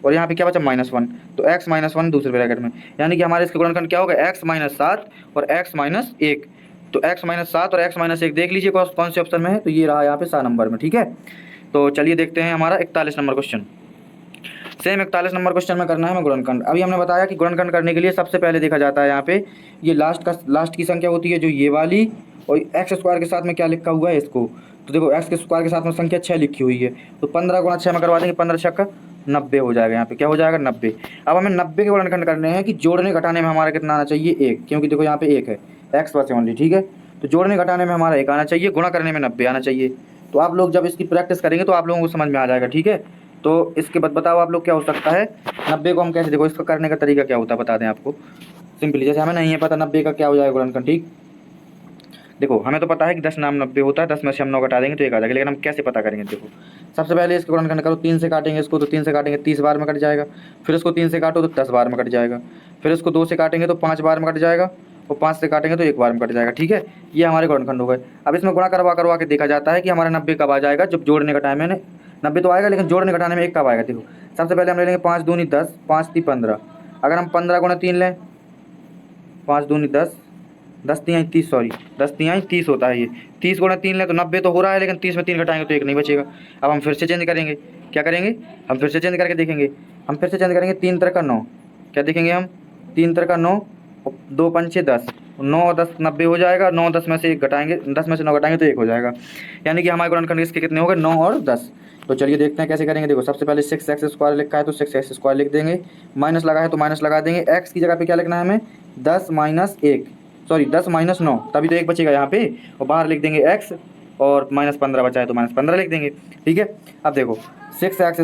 और यहाँ पे क्या बचा? -1, तो x माइनस 1 दूसरे ब्रैकेट में, यानी कि हमारे इसका गुणनखंड क्या होगा? x माइनस 7 और x माइनस 1। तो x माइनस 7 और x माइनस 1 देख लीजिए कौन से ऑप्शन में है, तो ये रहा यहाँ पे 7 नंबर में। ठीक है, तो चलिए देखते हैं हमारा 41 number question. Same 41 number question में करना है हमें गुणनखंड। अभी हमने बताया कि गुणनखंड करने के लिए सबसे पहले देखा जाता है यहाँ पे ये लास्ट की संख्या होती है जो ये वाली, और एक्स स्क्वायर के साथ में क्या लिखा हुआ है इसको। तो देखो एक्स के स्क्वायर के साथ में संख्या 6 लिखी हुई है, तो 15 गुणा 6 में करवा देंगे, 15 छक्का 90 हो जाएगा। यहाँ पे क्या हो जाएगा? 90। अब हमें 90 के गुणनखंड करने हैं कि जोड़ने घटाने में हमारा कितना आना चाहिए? 1, क्योंकि देखो यहाँ पे 1 है, एक्स बचे ओनली। ठीक है, तो जोड़ने घटाने में हमारा 1 आना चाहिए, गुणा करने में 90 आना चाहिए। तो आप लोग जब इसकी प्रैक्टिस करेंगे तो आप लोगों को समझ में आ जाएगा। ठीक है, तो इसके बाद बताओ आप लोग क्या हो सकता है 90 को हम कैसे, देखो इसका करने का तरीका क्या होता है बता दें आपको सिंपली। जैसे हमें नहीं है पता 90 का क्या हो जाएगा गुणनखंड। ठीक, देखो हमें तो पता है कि 10 नाम 90 होता है, 10 में से हम 9 घटा देंगे तो 1 आ जाएगा, लेकिन हम कैसे पता करेंगे? देखो सबसे पहले इसका गुणनखंड करो, 3 से काटेंगे इसको तो 3 से काटेंगे 30 बार में कट जाएगा, फिर इसको 3 से काटो तो 10 बार में कट जाएगा, फिर इसको 2 से काटेंगे तो 5 बार में कट जाएगा, और 5 से काटेंगे तो 1 बार में कट जाएगा। ठीक है, ये हमारे गुणनखंड हो गए। अब इसमें गुणा करवा के देखा जाता है कि हमारा 90 कब आ जाएगा, जब जोड़ने का टाइम है। 90 तो आएगा, लेकिन जोड़ने घटाने में 1 कब आएगा? देखो सबसे पहले हम ले लेंगे 5 दूनी 10, 5 × 15। अगर हम 15 गुणा 3 लें, 5 दूनी 10, 10 तिहाई 30, सॉरी 10 तिहाई 30 होता है ये। 30 गुणा 3 लें तो 90 तो हो रहा है, लेकिन 30 में 3 घटाएंगे तो 1 नहीं बचेगा। अब हम फिर से चेंज करेंगे, क्या करेंगे? हम फिर से चेंज करके देखेंगे। हम फिर से चेंज करेंगे 3 × 9, क्या देखेंगे हम? 3 × 9, 2 पंचे 10, 9 और 10 90 हो जाएगा। 9 10 में से 1 घटाएंगे, 10 में से 9 घटाएंगे तो 1 हो जाएगा, यानी कि हमारे गुणनखंड इसके कितने हो गए? 9 और 10। तो चलिए देखते हैं कैसे करेंगे। देखो सबसे पहले 6x² लिखा है तो 6x² लिख देंगे, माइनस लगा है तो माइनस लगा देंगे। x की जगह पे क्या लिखना है हमें? 10 - 1, सॉरी 10 माइनस 9, तभी तो एक बचेगा यहाँ पे, और बाहर लिख देंगे x, और -15 बचा है तो -15 लिख देंगे। ठीक है, अब देखो 6x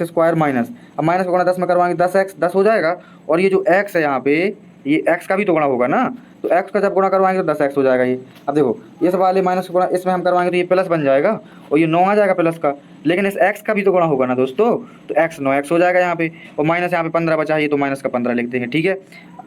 स्क्वायर माइनस, अब माइनस को गुणा 10 में करवाएंगे 10x 10 हो जाएगा, और ये जो x है यहाँ पे, ये x का भी तो गुणा होगा ना, तो x का जब गुणा करवाएंगे तो 10x हो जाएगा ये। अब देखो इस वाले माइनस गुणा इसमें हम करवाएंगे तो ये प्लस बन जाएगा, और ये 9 आ जाएगा प्लस का, लेकिन इस x का भी तो गुणा होगा ना दोस्तों, तो x 9x हो जाएगा यहाँ पे, और माइनस यहाँ पे 15 बचा है तो माइनस का 15 लिख देंगे। ठीक है,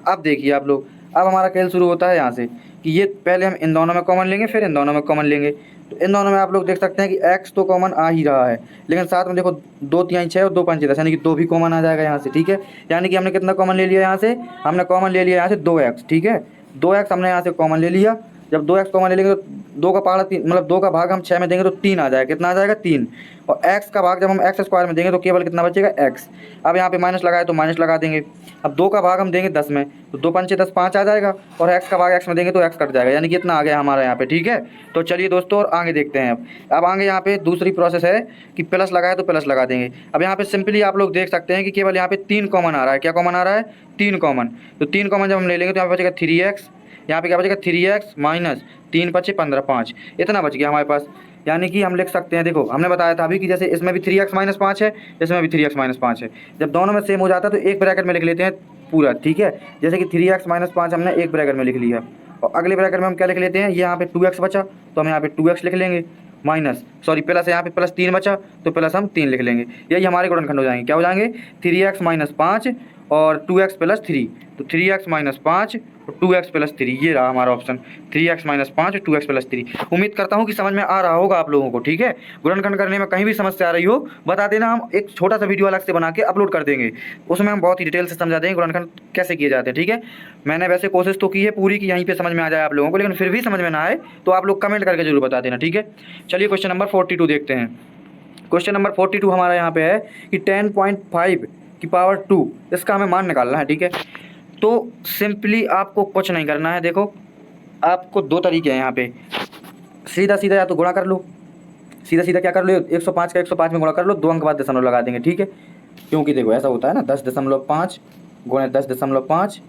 अब देखिए आप लोग, अब हमारा खेल शुरू होता है यहाँ से कि ये पहले हम इन दोनों में कॉमन लेंगे, फिर इन दोनों में कॉमन लेंगे। तो इन दोनों में आप लोग देख सकते हैं कि x तो कॉमन आ ही रहा है, लेकिन साथ में देखो 2 3 6 और 2 5 10, यानी कि 2 भी कॉमन आ जाएगा यहाँ से। ठीक है, यानी कि हमने कितना कॉमन ले लिया यहाँ से, हमने कॉमन ले लिया यहाँ से 2x। ठीक है, 2x हमने यहाँ से कॉमन ले लिया, जब 2x कॉमन ले लेंगे तो 2 का पहाड़ा 3, मतलब 2 का भाग हम 6 में देंगे तो 3 आ जाएगा, कितना आ जाएगा 3, और x का भाग जब हम x स्क्वायर में देंगे तो केवल कितना बचेगा x। अब यहाँ पे माइनस लगाए तो माइनस लगा देंगे, अब 2 का भाग हम देंगे 10 में तो 2 पंचे 10 5 आ जाएगा, और x का भाग x में देंगे तो x कट जाएगा, यानी कि इतना आ गया हमारा यहाँ पे। ठीक है, तो चलिए दोस्तों और आगे देखते हैं। अब आगे यहाँ पे दूसरी प्रोसेस है कि प्लस लगाए तो प्लस लगा देंगे। अब यहाँ पे सिंपली आप लोग देख सकते हैं कि केवल यहाँ पे 3 कॉमन आ रहा है। क्या कॉमन आ रहा है? 3 कॉमन। तो 3 कॉमन जब हम ले लेंगे तो यहाँ पे बचेगा 3x, यहाँ पे क्या बचेगा 3x माइनस 3 5 15 5, इतना बच गया हमारे पास। यानी कि हम लिख सकते हैं, देखो हमने बताया था अभी कि जैसे इसमें भी 3x माइनस 5 है, इसमें भी 3x माइनस 5 है, जब दोनों में सेम हो जाता है तो एक ब्रैकेट में लिख लेते हैं पूरा। ठीक है, जैसे कि 3x माइनस 5 हमने एक ब्रैकेट में लिख लिया, और अगले ब्रैकेट में हम क्या लिख लेते हैं, ये यहाँ पे 2x बचा तो हम यहाँ पे 2x लिख लेंगे, माइनस सॉरी प्लस, यहाँ पे प्लस 3 बचा तो प्लस हम 3 लिख लेंगे। यही हमारे गुणनखंड हो जाएंगे। क्या हो जाएंगे? 3x माइनस 5 और 2x प्लस 3, तो 3x माइनस 5 और 2x प्लस 3, ये रहा हमारा ऑप्शन, 3x माइनस 5 और 2x प्लस 3। उम्मीद करता हूँ कि समझ में आ रहा होगा आप लोगों को। ठीक है, गुणनखंड करने में कहीं भी समस्या आ रही हो बता देना, हम एक छोटा सा वीडियो अलग से बना के अपलोड कर देंगे, उसमें हम बहुत ही डिटेल से समझा देंगे गुणनखंड कैसे किए जाते हैं। ठीक है, मैंने वैसे कोशिश तो की है पूरी कि यहीं पर समझ में आ जाए आप लोगों को, लेकिन फिर भी समझ में ना आए तो आप लोग कमेंट करके जरूर बता देना। ठीक है, चलिए क्वेश्चन नंबर 42 देखते हैं। क्वेश्चन नंबर 42 हमारा यहाँ पे है कि 10.5 की पावर 2, इसका हमें मान निकालना है। ठीक है, तो सिंपली आपको कुछ नहीं करना है। देखो आपको 2 तरीके हैं यहाँ पे, सीधा सीधा या तो गुणा कर लो, सीधा सीधा क्या कर लो, 105 का 105 में गुणा कर लो, 2 अंक बाद दशमलव लगा देंगे। ठीक है, क्योंकि देखो ऐसा होता है ना, 10.5 गुणे 10.5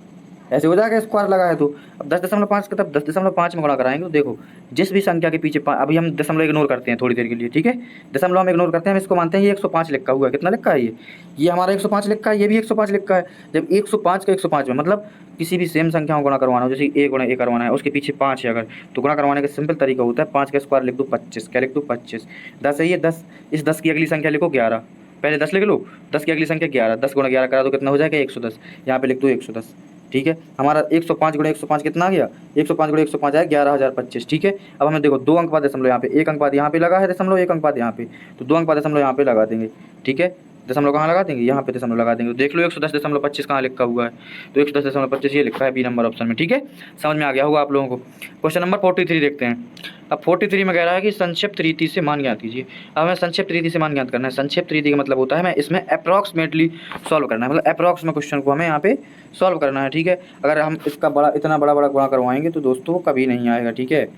ऐसे हो जाएगा, स्क्वायर लगा है तो। अब 10.5 का तब 10.5 में गुणा कराएंगे तो देखो जिस भी संख्या के पीछे अभी हम दशमलव इग्नोर करते हैं थोड़ी देर के लिए। ठीक है, दशमलव हम इग्नोर करते हैं, हम इसको मानते हैं ये 105 लिखा हुआ है। कितना लिखा है? ये हमारा 105 लिखा है, ये भी 105 लिखा है। जब 105 का 105 में मतलब किसी भी सेम संख्या को गुणा करवाना हो, जैसे a गुणा a करवाना है, उसके पीछे 5 है अगर, तो गुणा करवाने का सिंपल तरीका होता है 5 का स्क्वायर लिख दो 25। क्या लिख दो? 25। 10 है ये 10, इस 10 की अगली संख्या लिखो 11, पहले 10 लिख लो, 10 की अगली संख्या 11, 10 गुणा 11 करा दो कितना हो जाएगा? 110। यहाँ पे लिख दो 110। ठीक है, हमारा 105 गुणे 105 कितना आ गया? 105 गुणे 105 आया 11,025। ठीक है, अब हमें देखो 2 अंक बाद दशमलव यहाँ पे, 1 अंक बाद यहाँ पे लगा है दशमलव, 1 अंक बाद यहाँ पे, तो 2 अंक बाद दशमलव यहाँ पे लगा देंगे। ठीक है, दशमलव कहाँ लगा देंगे? यहाँ पे दशमलव लगा देंगे। तो देख लो 110.25 कहाँ लिखा हुआ है, तो 110.25 ये लिखा है बी नंबर ऑप्शन में। ठीक है, समझ में आ गया होगा आप लोगों को। क्वेश्चन नंबर 43 देखते हैं। अब 43 में कह रहा है कि संक्षिप्त रीति से मान ज्ञात कीजिए। अब हमें संक्षिप्त रीति से मान ज्ञात करना है। संक्षिप्त रीति का मतलब होता है हमें इसमें अप्रॉक्सीमेटली सॉल्व करना है, मतलब अप्रॉक्स में क्वेश्चन को हमें यहाँ पे सॉल्व करना है। ठीक है, अगर हम इसका इतना बड़ा गुणा करवाएंगे तो दोस्तों कभी नहीं आएगा। ठीक है,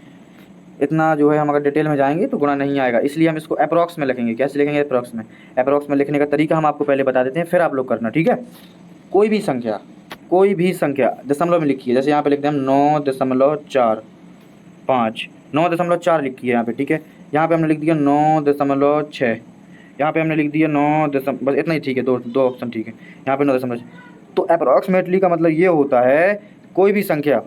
इतना जो है हम अगर डिटेल में जाएंगे तो गुणा नहीं आएगा, इसलिए हम इसको अप्रॉक्स में लिखेंगे। कैसे लिखेंगे? अप्रॉक्स में। अप्रॉक्स में लिखने का तरीका हम आपको पहले बता देते हैं, फिर आप लोग करना। ठीक है, कोई भी संख्या दशमलव में लिखिए, जैसे यहाँ पे लिखते हैं हम 9.45, 9.4 लिखिए यहाँ पे। ठीक है, यहाँ पे हमने लिख दिया 9.6, यहाँ पे हमने लिख दिया 9 बस इतना ही। ठीक है, दो ऑप्शन ठीक है, यहाँ पे 9.6। तो अप्रॉक्सीमेटली का मतलब ये होता है कोई भी संख्या,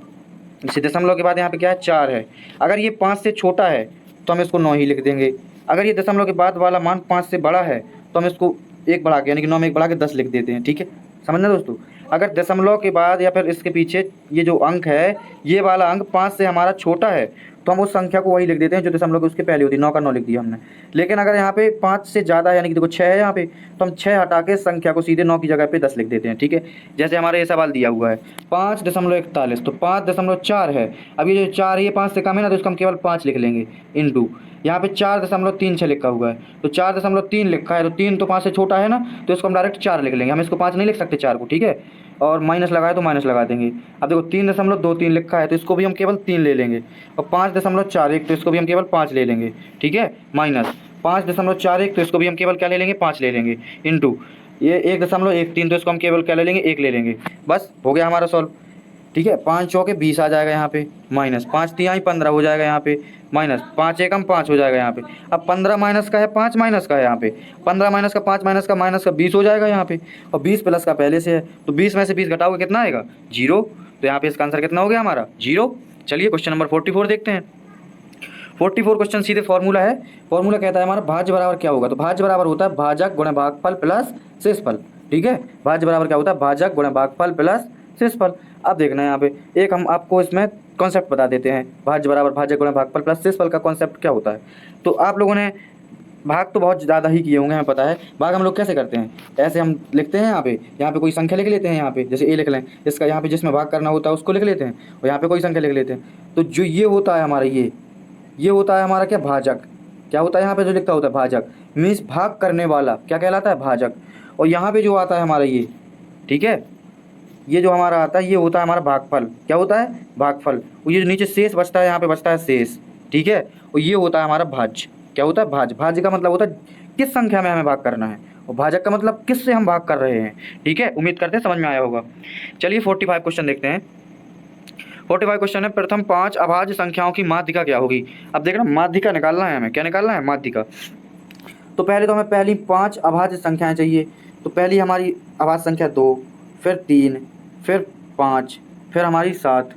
जैसे दशमलव के बाद यहाँ पे क्या है? 4 है, अगर ये 5 से छोटा है तो हम इसको 9 ही लिख देंगे। अगर ये दशमलव के बाद वाला मान 5 से बड़ा है तो हम इसको 1 बढ़ा के, यानी कि 9 में 1 बढ़ा के 10 लिख देते हैं। ठीक है, समझना दोस्तों। अगर दशमलव के बाद या फिर इसके पीछे ये जो अंक है, ये वाला अंक 5 से हमारा छोटा है तो हम उस संख्या को वही लिख देते हैं जो दशमलव के उसके पहले होती है। 9 का 9 लिख दिया हमने। लेकिन अगर यहाँ पे 5 से ज़्यादा है, यानी कि देखो 6 है यहाँ पे, तो हम 6 हटा के संख्या को सीधे 9 की जगह पे 10 लिख देते हैं। ठीक है, जैसे हमारा ये सवाल दिया हुआ है 5.41, तो 5.4 है। अब ये जो 4 है ये 5 से कम है ना, तो इसको हम केवल 5 लिख लेंगे इंटू, यहाँ पे 4.36 लिखा हुआ है, तो 4.3 लिखा है, तो 3 तो 5 से छोटा है ना, तो इसको हम डायरेक्ट 4 लिख लेंगे। हम इसको 5 नहीं लिख सकते 4 को। ठीक है, और माइनस लगाए तो माइनस लगा देंगे। अब देखो 3.23 लिखा है, तो इसको भी हम केवल 3 ले लेंगे, और 5.41 तो इसको भी हम केवल 5 ले लेंगे। ठीक है, माइनस 5.41 तो इसको भी हम केवल क्या ले लेंगे? 5 ले लेंगे, इंटू ये 1.13 तो इसको हम केवल क्या ले लेंगे? 1 ले लेंगे। बस हो गया हमारा सॉल्व। ठीक है, 5 चौके 20 आ जाएगा यहाँ पे, माइनस 5 तिहाई 15 हो जाएगा यहाँ पे, माइनस 5 एकम 5 हो जाएगा यहाँ पे। अब 15 माइनस का है 5 माइनस का है यहाँ पे, 15 माइनस का 5 माइनस का 20 हो जाएगा यहाँ पे, और 20 प्लस का पहले से है, तो 20 में से 20 घटाओगे कितना आएगा 0। तो यहाँ पे इसका आंसर कितना हो गया हमारा 0। चलिए क्वेश्चन नंबर 44 देखते हैं। 44 क्वेश्चन सीधे फॉर्मूला है। फॉर्मूला कहता है हमारा भाज्य बराबर क्या होगा, तो भाज्य बराबर होता है भाजक गुणा भागफल प्लस शेषफल। ठीक है, भाज्य बराबर क्या होता है, भाजक गुणा भागफल प्लस शेषफल। अब देखना है यहाँ पे एक हम आपको इसमें कॉन्सेप्ट बता देते हैं, भाज्य बराबर भाजक गुणा भागफल प्लस शेषफल का कॉन्सेप्ट क्या होता है। तो आप लोगों ने भाग तो बहुत ज़्यादा ही किए होंगे, हमें पता है। भाग हम लोग कैसे करते हैं, ऐसे हम लिखते हैं, यहाँ पे कोई संख्या लिख लेते हैं, यहाँ पे जैसे ए लिख लें, इसका यहाँ पे जिसमें भाग करना होता है उसको लिख लेते हैं, और यहाँ पे कोई संख्या लिख लेते हैं। तो जो ये होता है हमारा, ये होता है हमारा क्या, भाजक। क्या होता है यहाँ पे जो लिखता होता है भाजक, मीन्स भाग करने वाला क्या कहलाता है, भाजक। और यहाँ पे जो आता है हमारा ये, ठीक है, ये जो हमारा आता है ये होता है हमारा भागफल। क्या होता है, भागफल। और ये जो नीचे शेष बचता है यहाँ पे बचता है शेष। ठीक है, और ये होता है हमारा भाज्य। क्या होता है, भाज्य। भाज्य का मतलब होता है किस संख्या में हमें भाग करना है, और भाजक का मतलब किस से हम भाग कर रहे हैं। ठीक है, उम्मीद करते हैं समझ में आया होगा। चलिए 45 क्वेश्चन देखते हैं। 45 क्वेश्चन है, प्रथम 5 अभाज्य संख्याओं की माध्यिका क्या होगी। अब देखना, माध्यिका निकालना है हमें, क्या निकालना है, माध्यिका। तो पहले तो हमें पहली 5 अभाज्य संख्याएं चाहिए। तो पहली हमारी अभाज्य संख्या 2, फिर 3, फिर 5, फिर हमारी 7,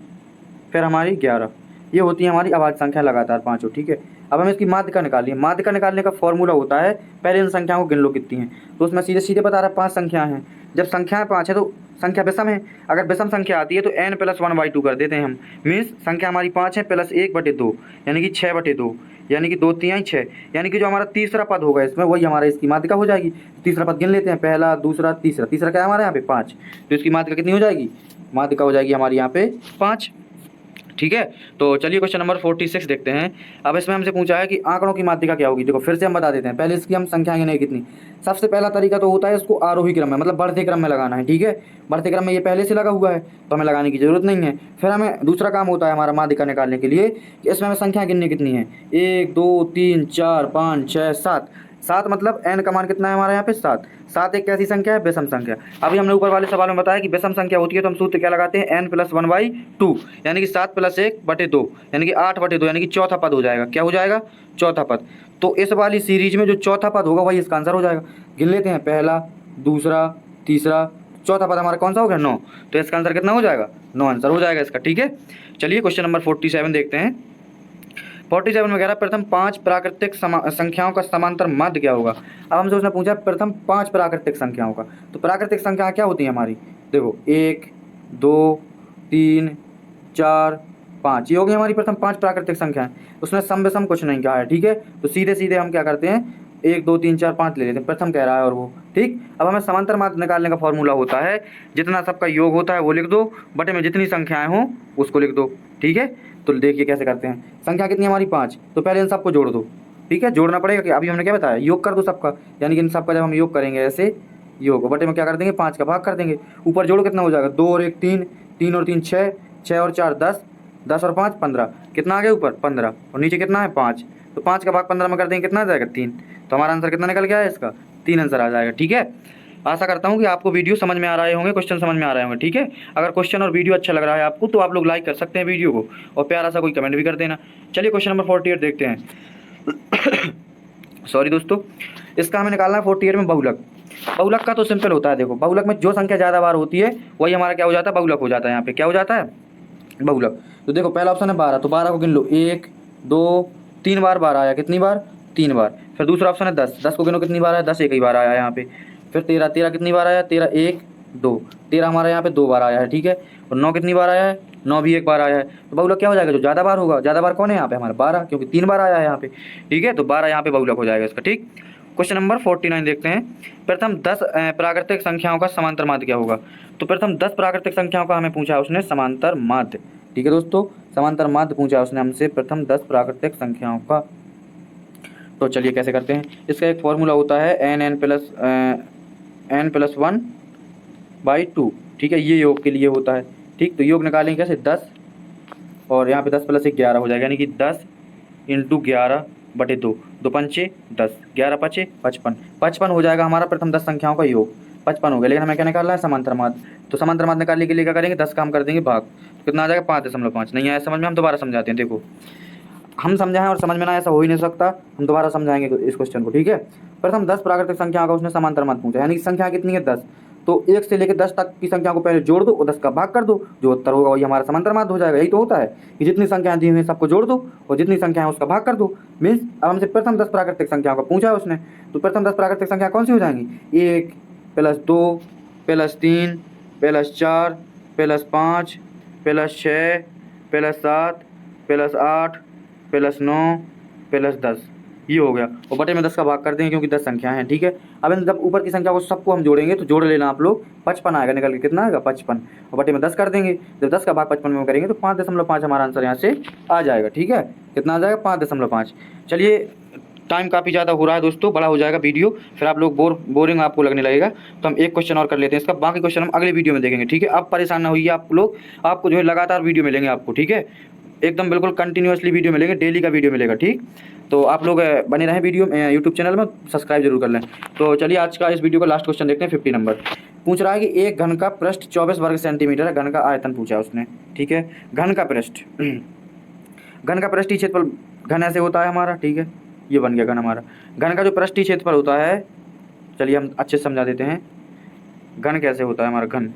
फिर हमारी 11। ये होती है हमारी अभाज्य संख्या लगातार पाँचों। ठीक है, अब हमें इसकी माध्यिका निकालनी है। माध्यिका निकालने का फॉर्मूला होता है, पहले इन संख्याओं को गिन लो कितनी हैं। तो उसमें सीधे सीधे बता रहा है 5 संख्याएँ हैं। जब संख्याएँ 5 है तो संख्या विषम है। अगर विषम संख्या आती है तो n+1/2 कर देते हैं हम। मीन्स संख्या हमारी 5 है प्लस 1/2 यानी कि 6/2, यानी कि 2 तिहाई 6, यानी कि जो हमारा तीसरा पद होगा इसमें वही हमारा इसकी माध्यिका हो जाएगी। तीसरा पद गिन लेते हैं, पहला दूसरा तीसरा। तीसरा क्या है हमारे यहाँ पे 5, तो इसकी माध्यिका कितनी हो जाएगी, माध्यिका हो जाएगी हमारी यहाँ पे 5। ठीक है, तो चलिए क्वेश्चन नंबर 46 देखते हैं। अब इसमें हमसे पूछा है कि आंकड़ों की माध्यिका क्या होगी। देखो फिर से हम बता देते हैं, पहले इसकी हम संख्या गिने कितनी। सबसे पहला तरीका तो होता है इसको आरोही क्रम में, मतलब बढ़ते क्रम में लगाना है। ठीक है, बढ़ते क्रम में ये पहले से लगा हुआ है तो हमें लगाने की जरूरत नहीं है। फिर हमें दूसरा काम होता है हमारा माध्यिका निकालने के लिए कि इसमें हमें संख्या गिननी कितनी है, 1 2 3 4 5 6 7। 7 मतलब n का मान कितना है हमारे यहाँ पे 7। 7 एक कैसी संख्या है, विषम संख्या। अभी हमने ऊपर वाले सवाल में बताया कि विषम संख्या होती है तो हम सूत्र क्या लगाते हैं, n+1/2, यानी कि 7 + 1/2, यानी कि 8/2, यानी कि चौथा पद हो जाएगा। क्या हो जाएगा, चौथा पद। तो इस वाली सीरीज में जो चौथा पद होगा वही इसका आंसर हो जाएगा। गिन लेते हैं, पहला दूसरा तीसरा, चौथा पद हमारा कौन सा हो गया, 9। तो इसका आंसर कितना हो जाएगा, 9 आंसर हो जाएगा इसका। ठीक है, चलिए क्वेश्चन नंबर 47 देखते हैं। 47 में कह रहा है प्रथम 5 प्राकृतिक संख्याओं का समांतर माध्य क्या होगा। अब हमसे उसने पूछा प्रथम 5 प्राकृतिक संख्याओं का। तो प्राकृतिक संख्या क्या होती है हमारी, देखो 1 2 3 4 5, ये हो गई हमारी प्रथम 5 प्राकृतिक संख्याएं। उसने सम विषम कुछ नहीं कहा है। ठीक है, तो सीधे सीधे हम क्या करते हैं, 1 2 3 4 5 ले लेते हैं, प्रथम कह रहा है और वो। ठीक, अब हमें समांतर माध्य निकालने का फॉर्मूला होता है, जितना सबका योग होता है वो लिख दो, बटे में जितनी संख्याएं हों उसको लिख दो। ठीक है, तो देखिए कैसे करते हैं। संख्या कितनी हमारी 5, तो पहले इन सबको जोड़ दो। ठीक है, जोड़ना पड़ेगा कि अभी हमने क्या बताया, योग कर दो सबका, यानी कि इन सबका जब हम योग करेंगे ऐसे योग, बटे में क्या कर देंगे, 5 का भाग कर देंगे। ऊपर जोड़ो कितना हो जाएगा, 2 और 1 3, 3 और 3 6, 6 और 4 10, 10 और 5 15। कितना आ गया ऊपर 15, और नीचे कितना है 5, तो 5 का भाग 15 में कर देंगे, कितना आ जाएगा 3। तो हमारा आंसर कितना निकल गया है इसका, 3 आंसर आ जाएगा। ठीक है, आशा करता हूँ कि आपको वीडियो समझ में आ रहे होंगे, क्वेश्चन समझ में आ रहे होंगे। ठीक है, अगर क्वेश्चन और वीडियो अच्छा लग रहा है आपको तो आप लोग लाइक कर सकते हैं वीडियो को, और प्यारा सा कोई कमेंट भी कर देना। चलिए क्वेश्चन नंबर 48 देखते हैं। सॉरी दोस्तों, इसका हमें निकालना है 48 में बहुलक। बहुलक का तो सिंपल होता है, देखो बहुलक में जो संख्या ज़्यादा बार होती है वही हमारा क्या हो जाता है, बहुलक हो जाता है। यहाँ पे क्या हो जाता है, बहुलक। तो देखो पहला ऑप्शन है 12, तो 12 को गिन लो, 1 2 3 बार 12 आया, कितनी बार, 3 बार। फिर दूसरा ऑप्शन है 10, 10 को गिनो कितनी बार आया, 10 एक ही बार आया यहाँ पे। फिर 13, 13 कितनी बार आया, 13 1 2, 13 हमारे यहाँ पे 2 बार आया है। ठीक है, और 9 कितनी बार आया है, 9 भी 1 बार आया है। तो बहुलक क्या हो जाएगा, जो ज़्यादा बार होगा, ज़्यादा बार कौन है यहाँ पे हमारा 12, क्योंकि 3 बार आया है यहाँ पे। ठीक है, तो 12 यहाँ पे बहुलक हो जाएगा इसका। ठीक, क्वेश्चन नंबर 49 देखते हैं। प्रथम 10 प्राकृतिक संख्याओं का समांतर माध्य क्या होगा। तो प्रथम 10 प्राकृतिक संख्याओं का हमें पूछा उसने समांतर माध्य। ठीक है दोस्तों, समांतर माध्य पूछा उसने हमसे प्रथम 10 प्राकृतिक संख्याओं का। तो चलिए कैसे करते हैं, इसका एक फॉर्मूला होता है n+1/2। ठीक है, ये योग के लिए होता है। ठीक, तो योग निकालेंगे कैसे, 10 और यहाँ पे 10 + 1 11 हो जाएगा, यानी कि 10 × 11/2, 2 पंचे 10, 11 पचे 55, 55 हो जाएगा हमारा प्रथम 10 संख्याओं का योग। 55 हो गया, लेकिन हमें क्या निकालना है, समांतर माध्य। तो समांतर माध्य निकालने के लिए क्या करेंगे, 10 काम कर देंगे भाग, तो कितना आ जाएगा 5.5। नहीं आया समझ में, हम दोबारा समझाते हैं। देखो हम समझाएं और समझ में ना ऐसा हो ही नहीं सकता, हम दोबारा समझाएंगे इस क्वेश्चन को, ठीक है। प्रथम 10 प्राकृतिक संख्या का उसने समांतर माध्य पूछा, यानी कि संख्या कितनी है 10, तो 1 से लेकर 10 तक की संख्या को पहले जोड़ दो और 10 का भाग कर दो, जो उत्तर होगा वही हमारा समांतर माध्य हो जाएगा। यही तो होता है कि जितनी संख्याएं दी हुई हैं सबको जोड़ दो और जितनी संख्या है उसका भाग कर दो। मीन्स अब हमसे प्रथम 10 प्राकृतिक संख्याओं का पूछा है उसने, तो प्रथम 10 प्राकृतिक संख्या कौन सी हो जाएंगी, 1 + 2 + 3 + 4 + 5 + 6 + 7 + 8 + 9 + 10, ये हो गया। और बटे में 10 का भाग कर देंगे क्योंकि 10 संख्या हैं, ठीक है। अब इन जब ऊपर की संख्या को सबको हम जोड़ेंगे तो जोड़ लेना आप लोग, 55 आएगा निकल के, कितना आएगा 55, और बटे में 10 कर देंगे। जब 10 का भाग 55 में करेंगे तो 5.5 हमारा आंसर यहाँ से आ जाएगा, ठीक है। कितना आ जाएगा 5.5। चलिए टाइम काफ़ी ज़्यादा हो रहा है दोस्तों, बड़ा हो जाएगा वीडियो, फिर आप लोग बोरिंग आपको लगने लगेगा, तो हम एक क्वेश्चन और कर लेते हैं इसका, बाकी क्वेश्चन हम अगले वीडियो में देखेंगे, ठीक है। अब परेशान ना होइए आप लोग, आपको जो है लगातार वीडियो मिलेंगे आपको, ठीक है, एकदम बिल्कुल कंटिन्यूसली वीडियो मिलेंगे, डेली का वीडियो मिलेगा, ठीक। तो आप लोग बने रहें वीडियो यूट्यूब चैनल में, सब्सक्राइब जरूर कर लें। तो चलिए आज का इस वीडियो का लास्ट क्वेश्चन देखते हैं। 50 नंबर पूछ रहा है कि एक घन का पृष्ठ 24 वर्ग सेंटीमीटर है, घन का आयतन पूछा है उसने, ठीक है। घन का पृष्ठ घन का पृष्ठीय क्षेत्रफल, घन ऐसे होता है हमारा, ठीक है, ये बन गया घन हमारा। घन का जो पृष्ठीय क्षेत्रफल होता है, चलिए हम अच्छे से समझा देते हैं घन कैसे होता है हमारा। घन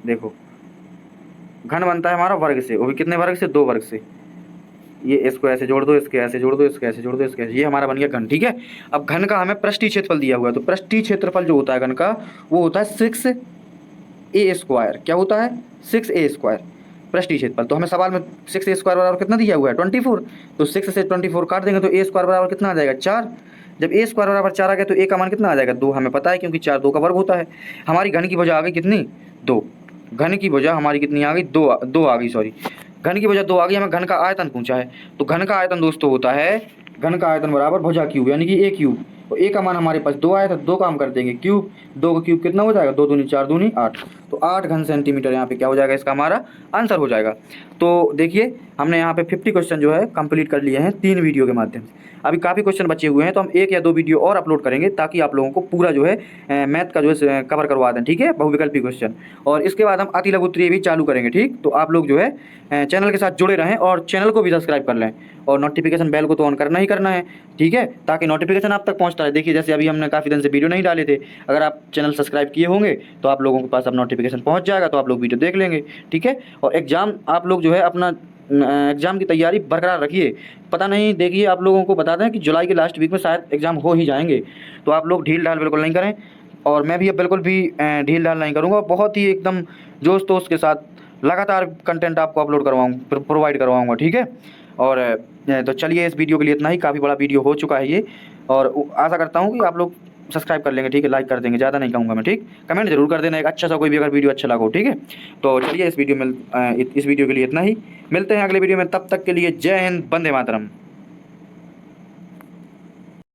देखो, घन बनता है हमारा वर्ग से, वो भी कितने वर्ग से, 2 वर्ग से। ये इसको ऐसे जोड़ दो, इसके ऐसे जोड़ दो, इसके ऐसे जोड़ दो, इसके ऐसे, ये हमारा बन गया घन, ठीक है। अब घन का हमें पृष्ठीय क्षेत्रफल दिया हुआ है, तो पृष्ठीय क्षेत्रफल जो होता है घन का वो होता है 6a²। क्या होता है, 6a² पृष्ठीय क्षेत्रफल। तो हमें सवाल में 6a² बराबर कितना दिया हुआ है, 24। तो 6 से 24 काट देंगे तो a² बराबर कितना आ जाएगा, 4। जब a² बराबर 4 आ गया तो a का मान कितना आ जाएगा, 2, हमें पता है क्योंकि 4 2 का वर्ग होता है। हमारी घन की भुजा आ गई कितनी, 2। घन की भुजा हमारी कितनी आ गई, 2 आ गई, सॉरी, घन की भुजा 2 आ गई। हमें घन का आयतन पूछा है, तो घन का आयतन दोस्तों होता है, घन का आयतन बराबर भुजा क्यूब, यानी कि a क्यूब। तो a का मान हमारे पास 2 आया था, 2 काम कर देंगे क्यूब, 2 का क्यूब कितना हो जाएगा, 2 दूनी 4 दूनी 8, तो 8 घन सेंटीमीटर यहाँ पे क्या हो जाएगा, इसका हमारा आंसर हो जाएगा। तो देखिए हमने यहाँ पे 50 क्वेश्चन जो है कंप्लीट कर लिए हैं 3 वीडियो के माध्यम से। अभी काफ़ी क्वेश्चन बचे हुए हैं, तो हम 1 या 2 वीडियो और अपलोड करेंगे ताकि आप लोगों को पूरा जो है मैथ का जो है कवर करवा दें, ठीक है, बहुविकल्पी क्वेश्चन। और इसके बाद हम अति लघु उत्तरीय भी चालू करेंगे, ठीक। तो आप लोग जो है चैनल के साथ जुड़े रहें और चैनल को भी सब्सक्राइब कर लें और नोटिफिकेशन बेल को तो ऑन करना ही करना है, ठीक है, ताकि नोटिफिकेशन आप तक पहुंचता रहे। देखिए जैसे अभी हमने काफ़ी दिन से वीडियो नहीं डाले थे, अगर आप चैनल सब्सक्राइब किए होंगे तो आप लोगों के पास अब नोटिफिकेशन पहुंच जाएगा, तो आप लोग वीडियो देख लेंगे, ठीक है। और एग्ज़ाम आप लोग जो है अपना एग्ज़ाम की तैयारी बरकरार रखिए। पता नहीं, देखिए आप लोगों को बता दें कि जुलाई के लास्ट वीक में शायद एग्ज़ाम हो ही जाएंगे, तो आप लोग ढील ढाल बिल्कुल नहीं करें, और मैं भी अब बिल्कुल भी ढील ढाल नहीं करूँगा। बहुत ही एकदम जोश तोश के साथ लगातार कंटेंट आपको अपलोड प्रोवाइड करवाऊँगा, ठीक है। और तो चलिए इस वीडियो के लिए इतना ही, काफ़ी बड़ा वीडियो हो चुका है ये, और आशा करता हूँ कि आप लोग सब्सक्राइब कर लेंगे, ठीक है, लाइक कर देंगे, ज़्यादा नहीं कहूँगा मैं, ठीक। कमेंट जरूर कर देना एक अच्छा सा कोई भी अगर वीडियो अच्छा लगा हो, ठीक है। तो चलिए इस वीडियो के लिए इतना ही, मिलते हैं अगले वीडियो में, तब तक के लिए जय हिंद, वंदे मातरम।